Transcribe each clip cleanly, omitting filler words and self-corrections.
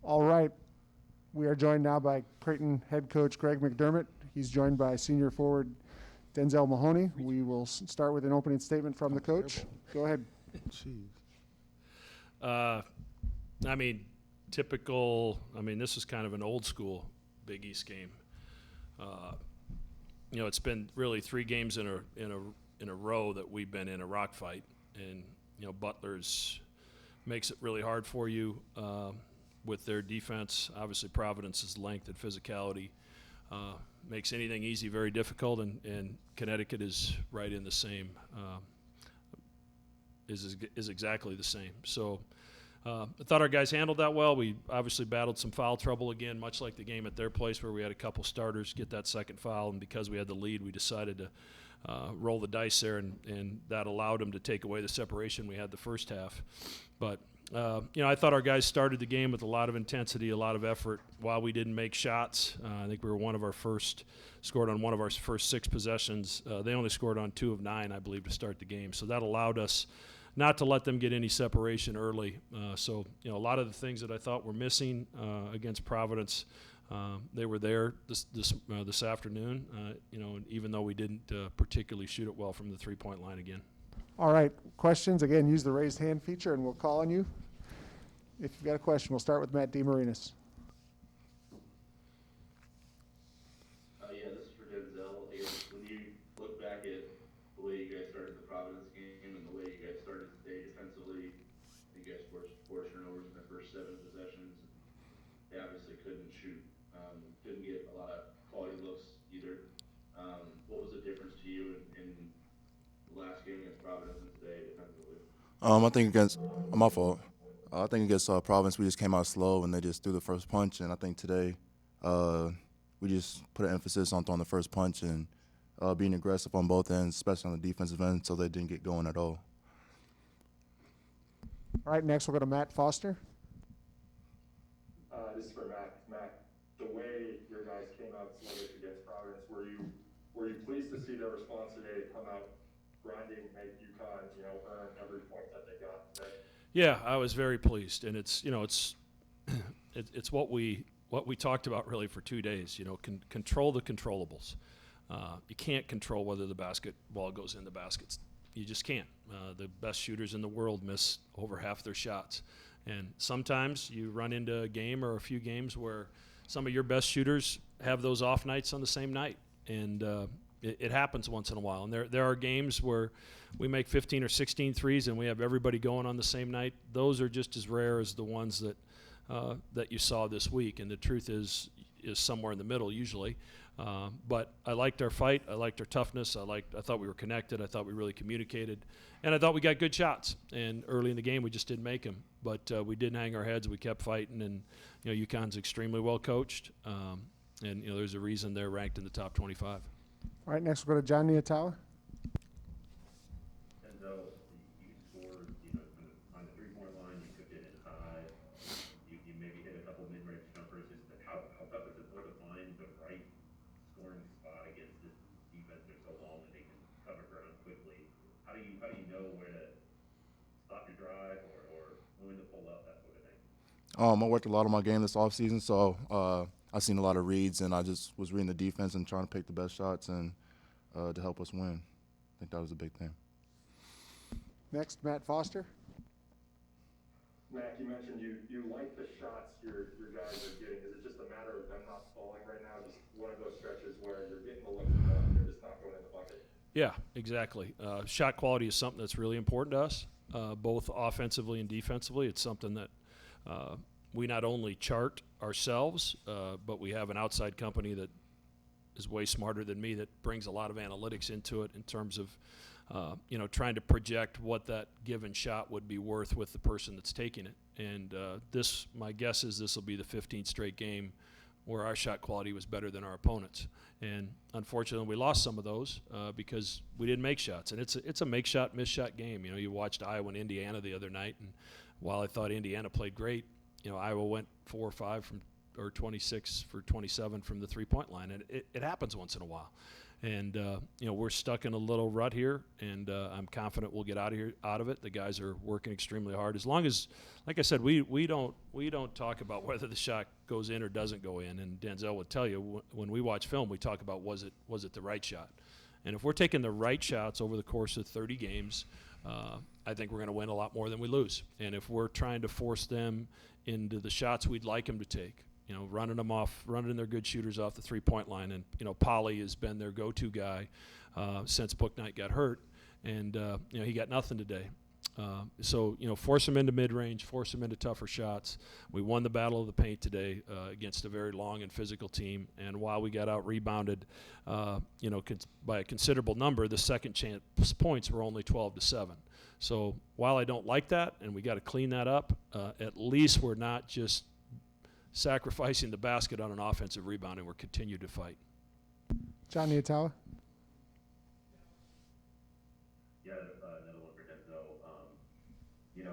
All right. We are joined now by Creighton head coach Greg McDermott. He's joined by senior forward Denzel Mahoney. We will start with an opening statement from the coach. Go ahead. Jeez. Typical. This is kind of an old school Big East game. It's been really 3 games in a row that we've been in a rock fight, and Butler's makes it really hard for you with their defense. Obviously, Providence's length and physicality makes anything easy very difficult, and Connecticut is right in the same. Is exactly the same. So I thought our guys handled that well. We obviously battled some foul trouble again, much like the game at their place where we had a couple starters get that second foul, and because we had the lead, we decided to roll the dice there, and that allowed them to take away the separation we had the first half. But I thought our guys started the game with a lot of intensity, a lot of effort. While we didn't make shots, I think we were scored on one of our first 6 possessions. They only scored on 2 of 9, I believe, to start the game. So that allowed us not to let them get any separation early. A lot of the things that I thought were missing against Providence, they were there this afternoon. Even though we didn't particularly shoot it well from the 3-point line again. All right. Questions? Again, use the raised hand feature, and we'll call on you. If you've got a question, we'll start with Matt DeMarinis. This is for Denzel. I guess when you look back at the way you guys started the Providence game and the way you guys started today defensively, you guys forced 4 turnovers in the first 7 possessions. They obviously couldn't shoot, couldn't get a lot of quality looks either. What was the difference to you in the last game against Providence and today defensively? I think against my fault. I think against Providence, we just came out slow and they just threw the first punch. And I think today we just put an emphasis on throwing the first punch and being aggressive on both ends, especially on the defensive end, so they didn't get going at all. All right, next we'll go to Matt Foster. This is for Matt. Matt, the way your guys came out sluggish against Providence, were you pleased to see their response today to come out grinding, make UConn, earn every point that they got today? Yeah, I was very pleased, and it's what we talked about really for 2 days. Control the controllables. You can't control whether the basketball goes in the baskets. You just can't. The best shooters in the world miss over half their shots, and sometimes you run into a game or a few games where some of your best shooters have those off nights on the same night, and it happens once in a while. And there are games where we make 15 or 16 threes and we have everybody going on the same night. Those are just as rare as the ones that you saw this week. And the truth is somewhere in the middle usually. But I liked our fight. I liked our toughness. I thought we were connected. I thought we really communicated. And I thought we got good shots. And early in the game we just didn't make them. But we didn't hang our heads. We kept fighting. And UConn's extremely well coached. And there's a reason they're ranked in the top 25. All right, next we'll go to John Niatawa. Denzel, you scored, on the 3-point line, you took it in high, you maybe hit a couple mid-range jumpers. How tough is it to find the right scoring spot against this defense? They're so long that they can cover ground quickly. How do you know where to stop your drive or when to pull up, that sort of thing? I worked a lot on my game this offseason, so I seen a lot of reads, and I just was reading the defense and trying to pick the best shots and to help us win. I think that was a big thing. Next, Matt Foster. Matt, you mentioned you like the shots your guys are getting. Is it just a matter of them not falling right now? Just one of those stretches where you're getting the looks and they're just not going in the bucket? Yeah, exactly. Shot quality is something that's really important to us, both offensively and defensively. It's something that we not only chart ourselves, but we have an outside company that is way smarter than me that brings a lot of analytics into it in terms of trying to project what that given shot would be worth with the person that's taking it. And my guess is this will be the 15th straight game where our shot quality was better than our opponents. And unfortunately, we lost some of those because we didn't make shots. And it's a make shot, miss shot game. You watched Iowa and Indiana the other night, and while I thought Indiana played great, Iowa went 4 or 5 or 26 for 27 from the 3-point line, and it happens once in a while. And we're stuck in a little rut here, and I'm confident we'll get out of it. The guys are working extremely hard. As long as, like I said, we don't talk about whether the shot goes in or doesn't go in. And Denzel would tell you when we watch film, we talk about was it the right shot. And if we're taking the right shots over the course of 30 games, I think we're going to win a lot more than we lose. And if we're trying to force them into the shots we'd like them to take, running their good shooters off the three-point line. And, Polly has been their go-to guy since Booknight got hurt. And, he got nothing today. So, force them into mid-range, force them into tougher shots. We won the battle of the paint today against a very long and physical team. And while we got out-rebounded, by a considerable number, the second chance points were only 12-7. So while I don't like that, and we got to clean that up, at least we're not just sacrificing the basket on an offensive rebound, and we're continuing to fight. John Niatawa. Yeah, another one for Denzel. You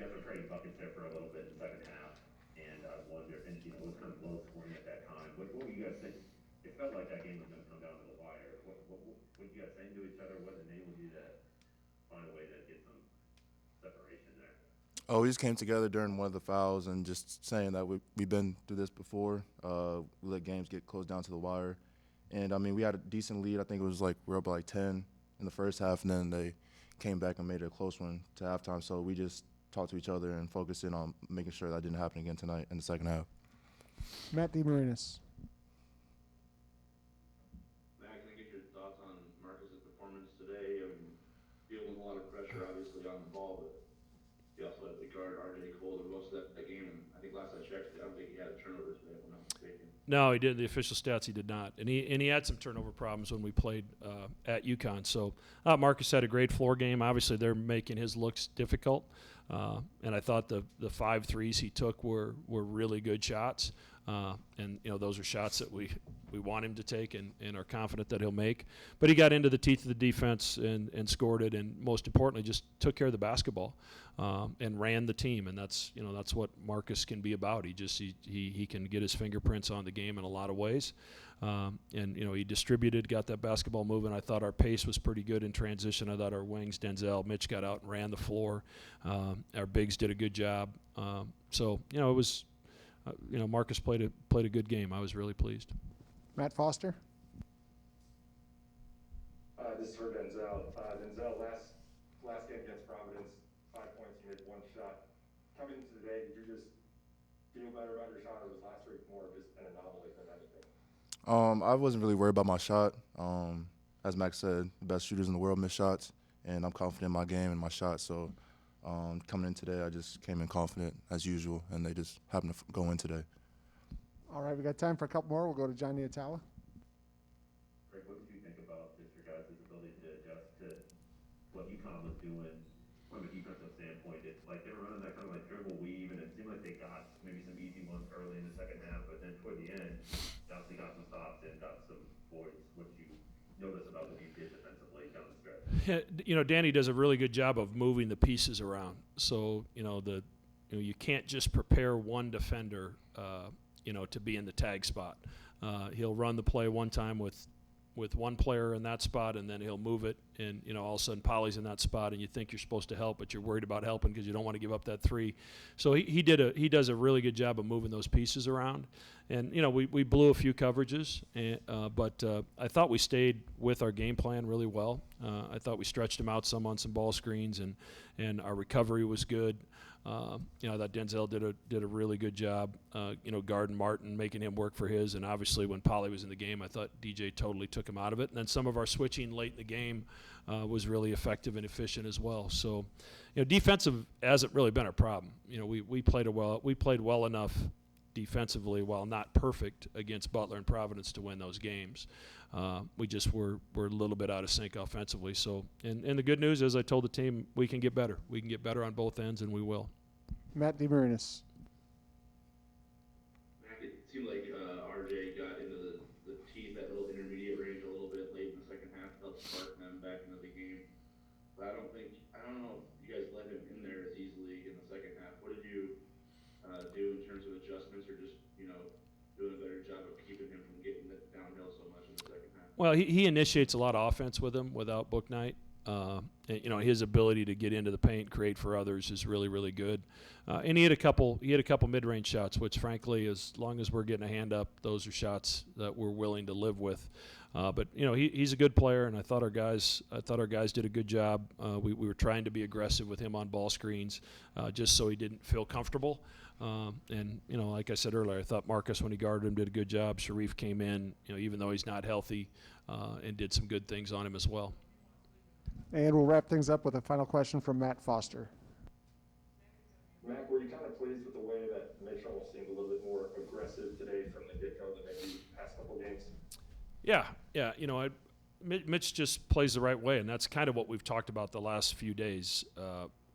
guys were trading buckets there for a little bit in the second half, and I wonder, and it was kind of low scoring at that time. What were you guys saying? It felt like that game was going to come down to the wire. What you guys saying to each other? What enabled you to find a way to get some separation there? Oh, we just came together during one of the fouls and just saying that we've been through this before. We let games get close down to the wire. And, we had a decent lead. I think it was we were up by 10 in the first half, and then they came back and made it a close one to halftime. So we just talked to each other and focused in on making sure that didn't happen again tonight in the second half. Matt DeMarinis. Matt, can I get your thoughts on Marcus's performance today? Feeling a lot of pressure, obviously, on the ball, but he also had the guard RJ Cole the most of that game. And I think last I checked, I don't think he had a turnover today, if I'm not mistaken. No, he did. The official stats, he did not, and he had some turnover problems when we played at UConn. So Marcus had a great floor game. Obviously, they're making his looks difficult, and I thought the 5 threes he took were really good shots, and those are shots that we want him to take and are confident that he'll make. But he got into the teeth of the defense and scored it, and most importantly, just took care of the basketball and ran the team, and that's what Marcus can be about. He can get his fingerprints on the game in a lot of ways, and he distributed, got that basketball moving. I thought our pace was pretty good in transition. I thought our wings, Denzel, Mitch got out and ran the floor. Our bigs did a good job. So it was, Marcus played a good game. I was really pleased. Matt Foster. This is for Denzel. Denzel, last game against Providence, 5 points, you made 1 shot. Coming into today, did you just feel better about your shot, or was last week more of just an anomaly than anything? I wasn't really worried about my shot. As Max said, the best shooters in the world miss shots, and I'm confident in my game and my shot. So coming in today, I just came in confident as usual, and they just happened to go in today. All right, we got time for a couple more. We'll go to John Niatawa. Greg, what did you think about just your guys' ability to adjust to what UConn was doing from a defensive standpoint? It's like they were running that kind of dribble weave, and it seemed like they got maybe some easy ones early in the second half, but then toward the end, obviously got some stops and got some voids. What did you notice about what you did defensively down the stretch? Danny does a really good job of moving the pieces around. So you can't just prepare one defender to be in the tag spot. He'll run the play one time with one player in that spot, and then he'll move it, and all of a sudden Polly's in that spot, and you think you're supposed to help, but you're worried about helping because you don't want to give up that 3. So he does a really good job of moving those pieces around, and we blew a few coverages, but I thought we stayed with our game plan really well. I thought we stretched him out some on some ball screens, and our recovery was good. I thought Denzel did a really good job, guarding Martin, making him work for his. And obviously when Polly was in the game, I thought DJ totally took him out of it. And then some of our switching late in the game was really effective and efficient as well. So, defensive hasn't really been our problem. We played well enough defensively, while not perfect, against Butler and Providence to win those games. We just were a little bit out of sync offensively. So, and the good news is I told the team we can get better. We can get better on both ends, and we will. Matt DeMarinis. Mac, it seemed like RJ got into the teeth, that little intermediate range a little bit late in the second half, helped spark them back into the game. But I don't know if you guys let him in there as easily in the second half. What did you do in terms of adjustments, or just doing a better job of keeping him from getting it downhill so much in the second half? Well, he initiates a lot of offense with him without Book Knight. And, his ability to get into the paint, create for others is really, really good. And he had a couple mid-range shots, which frankly, as long as we're getting a hand up, those are shots that we're willing to live with. But he's a good player, and I thought our guys did a good job. We were trying to be aggressive with him on ball screens, just so he didn't feel comfortable. And like I said earlier, I thought Marcus, when he guarded him, did a good job. Sharif came in, even though he's not healthy, and did some good things on him as well. And we'll wrap things up with a final question from Matt Foster. Mac, were you kind of pleased with the way that Mitch almost seemed a little bit more aggressive today from the get-go than maybe past couple games? Yeah. Mitch just plays the right way, and that's kind of what we've talked about the last few days,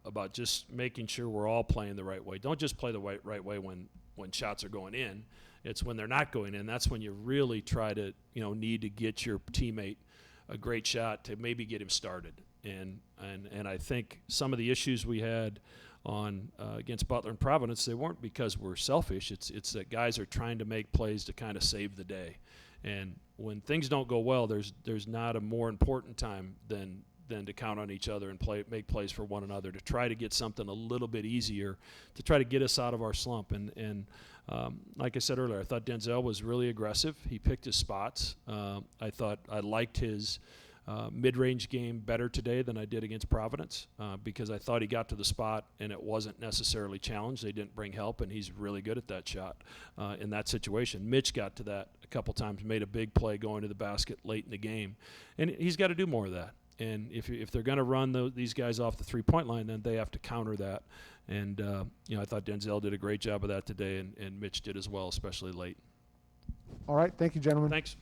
about just making sure we're all playing the right way. Don't just play the right way when shots are going in. It's when they're not going in. That's when you really try to, need to get your teammate a great shot to maybe get him started. And I think some of the issues we had on against Butler and Providence, they weren't because we're selfish. It's that guys are trying to make plays to kind of save the day. And when things don't go well, there's not a more important time than to count on each other and make plays for one another, to try to get something a little bit easier, to try to get us out of our slump. And like I said earlier, I thought Denzel was really aggressive. He picked his spots. I thought I liked his mid-range game better today than I did against Providence, because I thought he got to the spot and it wasn't necessarily challenged. They didn't bring help, and he's really good at that shot in that situation. Mitch got to that a couple times, made a big play going to the basket late in the game, and he's got to do more of that. And if they're going to run these guys off the three-point line, then they have to counter that. And I thought Denzel did a great job of that today, and Mitch did as well, especially late. All right. Thank you, gentlemen. Thanks.